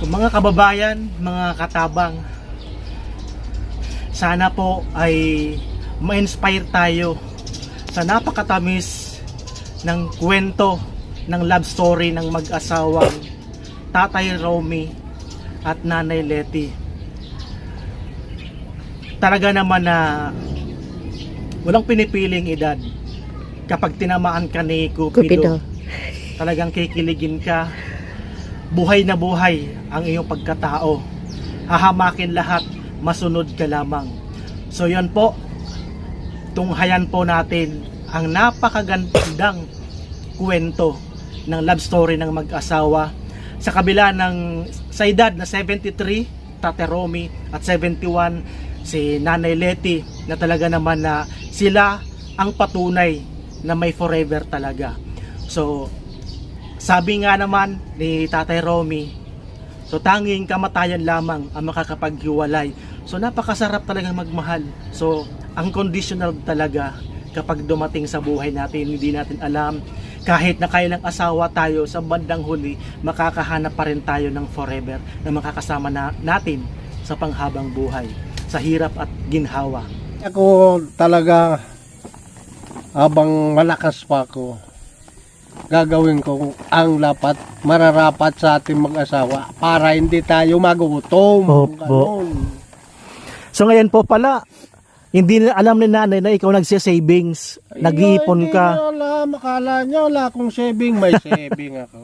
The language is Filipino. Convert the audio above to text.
Mga kababayan, mga katabang, sana po ay ma-inspire tayo sa napakatamis ng kwento ng love story ng mag-asawang Tatay Romy at Nanay Letty. Talaga naman na walang pinipiling edad. Kapag tinamaan ka ni Cupido, talagang kikiligin ka. Buhay na buhay ang iyong pagkatao. Hahamakin lahat, masunod ka lamang. So yan po, tunghayan po natin ang napakagandang kwento ng love story ng mag-asawa sa kabila ng sa edad na 73 Tatay Romy at 71 si Nanay Letty, na talaga naman na sila ang patunay na may forever talaga. So sabi nga naman ni Tatay Romy, so tanging kamatayan lamang ang makakapaghiwalay. So napakasarap talaga magmahal. So ang conditional talaga kapag dumating sa buhay natin, hindi natin alam, kahit na kailang asawa tayo, sa bandang huli makakahanap pa rin tayo ng forever na makakasama natin sa panghabang buhay, sa hirap at ginhawa. Ako talaga, habang malakas pa ako, gagawin ko ang mararapat sa ating mag-asawa para hindi tayo magutom. Opo. Ganon. So ngayon po pala, hindi na alam ni nanay na ikaw nagsi-savings, nag-iipon ka. Hindi na alam, akala nyo wala akong saving, may saving ako.